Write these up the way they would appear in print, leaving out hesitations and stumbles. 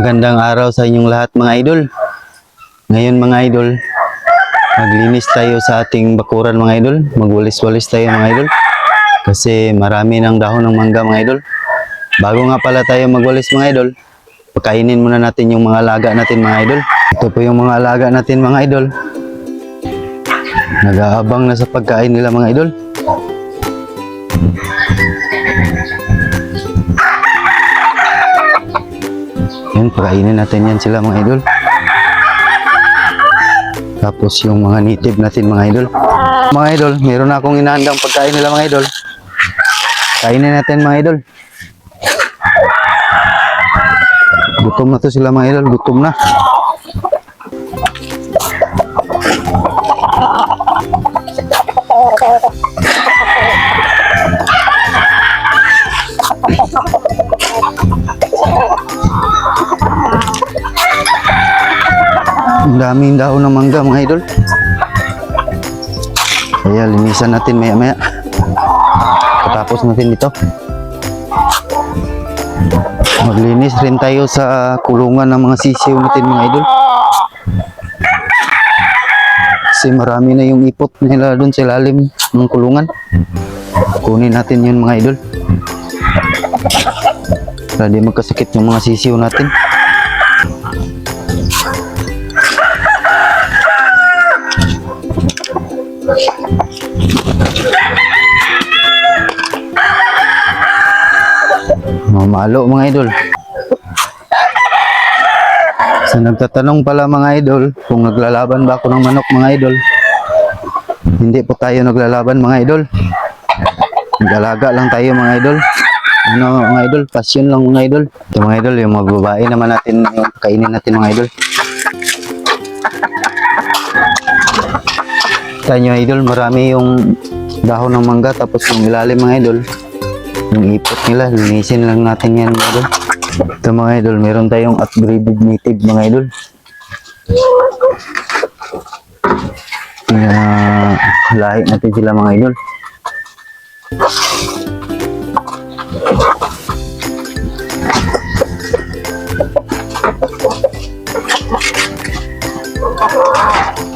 Magandang araw sa inyong lahat mga idol. Ngayon mga idol, maglinis tayo sa ating bakuran mga idol. Magwalis-walis tayo mga idol. Kasi marami ng dahon ng mangga mga idol. Bago nga pala tayo magwalis mga idol, pakainin muna natin yung mga alaga natin mga idol. Ito po yung mga alaga natin mga idol. Nag-aabang na sa pagkain nila mga idol. Yan, pakainin natin yan sila mga idol. Tapos yung mga native natin mga idol. Mga idol, meron na akong inahandang pagkain nila mga idol. Kainin natin mga idol. Gutom na to sila mga idol, gutom na. Ang daming dahon ng mangga mga idol. Kaya linisan natin maya maya. Tapos natin dito. Maglinis rin tayo sa kulungan ng mga sisiw natin mga idol. Kasi marami na yung ipot nila dun sa ilalim ng kulungan. Kunin natin yun mga idol. Para di magkasakit yung mga sisiw natin. Mamalo mga idol. So nagtatanong pala mga idol kung naglalaban ba ako ng manok mga idol. Hindi po tayo naglalaban mga idol. Nag-alaga lang tayo mga idol. Ano mga idol, passion lang mga idol. Ito mga idol, yung mga babae naman natin, yung kainin natin mga idol. Kita nyo idol, marami yung dahon ng mangga tapos yung ilalim mga idol. Yung ipot nila, linisin lang natin yan mga idol. Ito mga idol, meron tayong upgraded native mga idol. Lahi natin sila mga idol.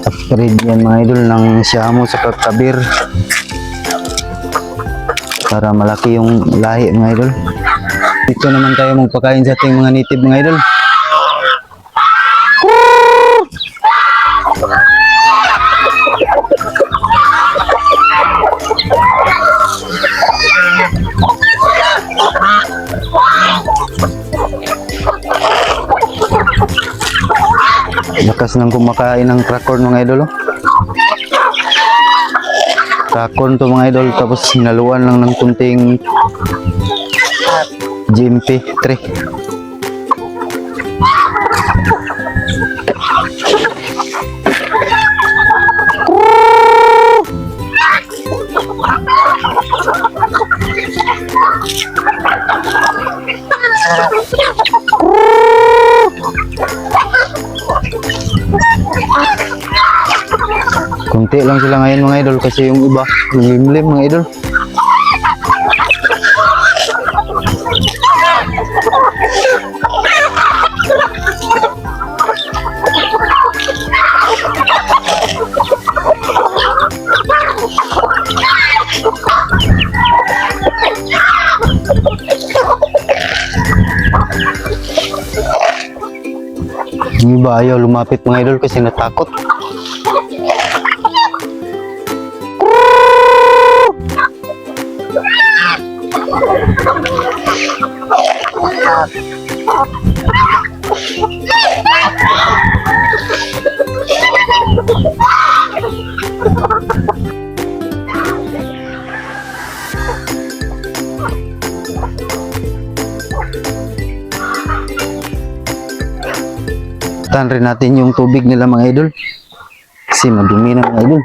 Upgrade yan mga idol ng Siamo sa Kabir. Para malaki yung lahi mga idol. Dito naman tayo magpakain sa ating mga native mga idol. Lakas nang kumakain ng cracorn mga idol. Cracorn to mga idol, tapos sinaluan lang ng kunting GMP 3. Kunti lang sila ngayon mga idol kasi yung iba limlim mga idol. Yung iba ayaw lumapit mga idol kasi natakot. Tan rin natin yung tubig nila mga idol. Kasi madumi na mga idol.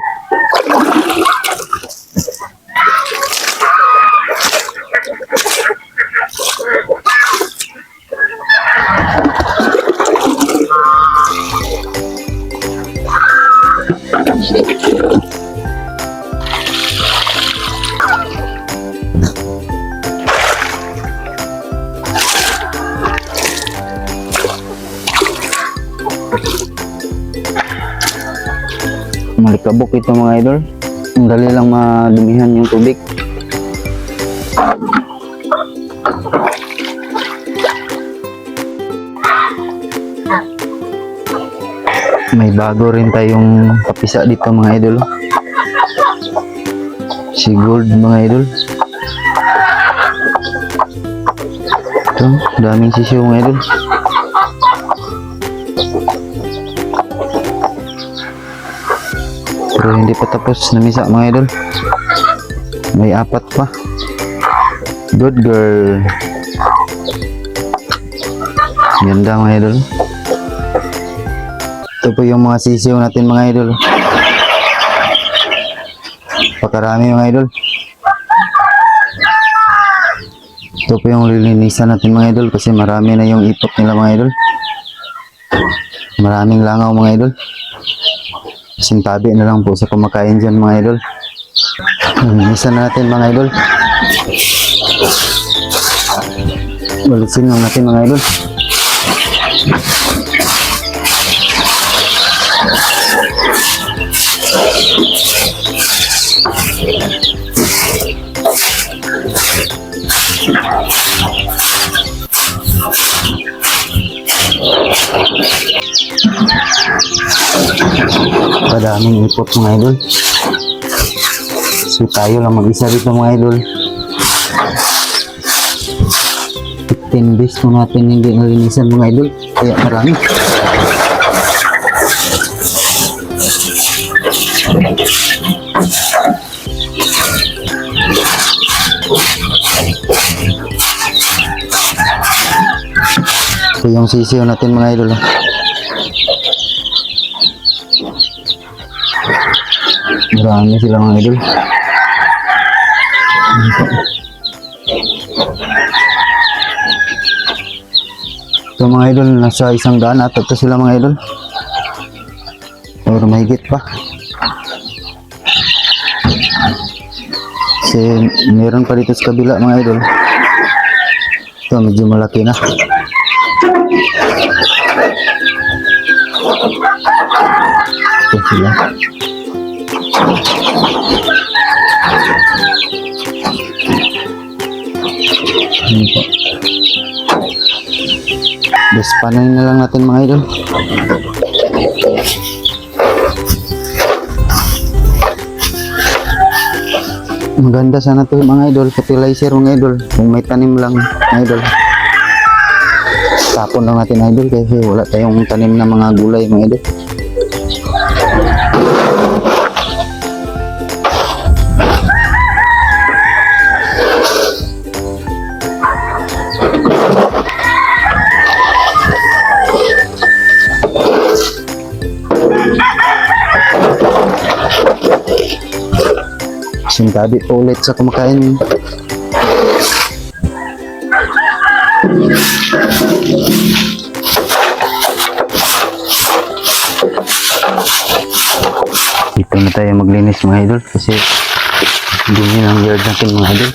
Malikabok ito mga idol. Ang dali lang madumihan yung tubig. May bago rin tayong kapisa dito mga idol. Si Gold mga idol. Ito, daming sisiw mga idol. Pero hindi pa tapos na misa mga idol. May 4 pa. Good girl. Ganda mga idol. Ito po yung mga sisiw natin mga idol. Pakarami mga idol. Ito po yung lilinisan natin mga idol kasi marami na yung ipot nila mga idol. Maraming langaw mga idol. Sintabi na lang po sa kumakain dyan mga idol. Lilinisan na natin mga idol. Balisin lang natin mga idol. Padaming ipot mga idol. So tayo lang mag-isa dito mga idol. 15 days po natin hindi nalinisan mga idol. Kaya marami. Ito yung sisiyo natin mga idol. Marami sila mga idol. Ito mga idol, nasa 100 at ito sila mga idol. Or mahigit pa. Kasi meron pa dito sa kabila mga idol. Ito medyo malaki na. Ito sila. Ano po? Panayin na lang natin mga idol. Maganda sana to mga idol, fertilizer mga idol. Kung may tanim lang mga idol. Tapon lang natin idol kasi wala tayong tanim na mga gulay mga idol. Sintabi po ulit sa kumakain. Dito na tayo maglinis mga idol kasi dumi ang yard natin mga idol.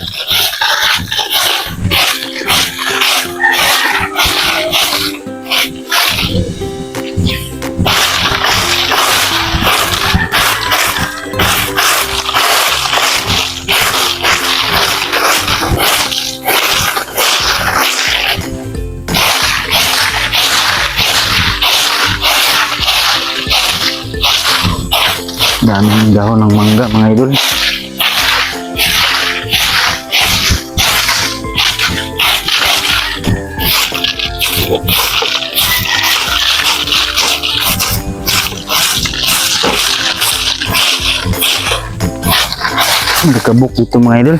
Daming dahon ng mangga mga idol. Nakabuk ito mga idol.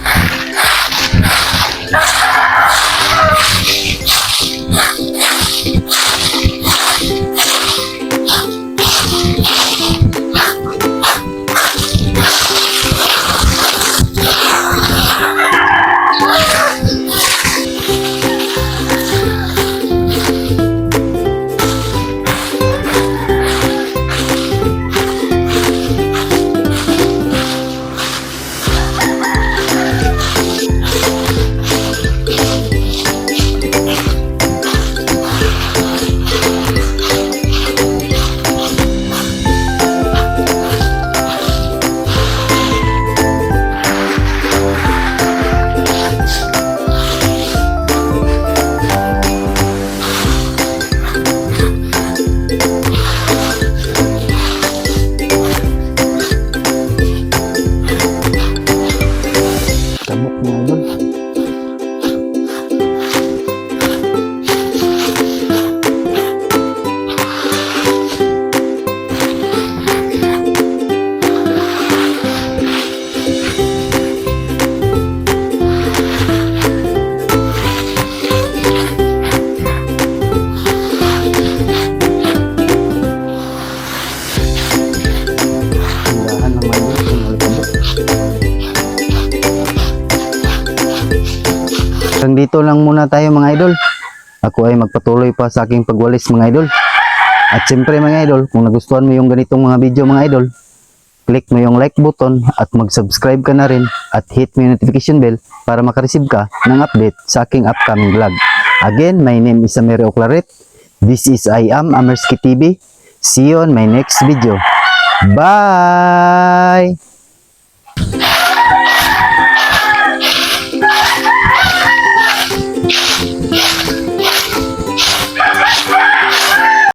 na tayo mga idol. Ako ay magpatuloy pa sa aking pagwalis mga idol. At siyempre mga idol, kung nagustuhan mo yung ganitong mga video mga idol, click mo yung like button at mag-subscribe ka na rin at hit mo yung notification bell para makareceive ka ng update sa aking upcoming vlog. Again, my name is Amir Oclaret. This is I Am Amerski TV. See you on my next video. Bye!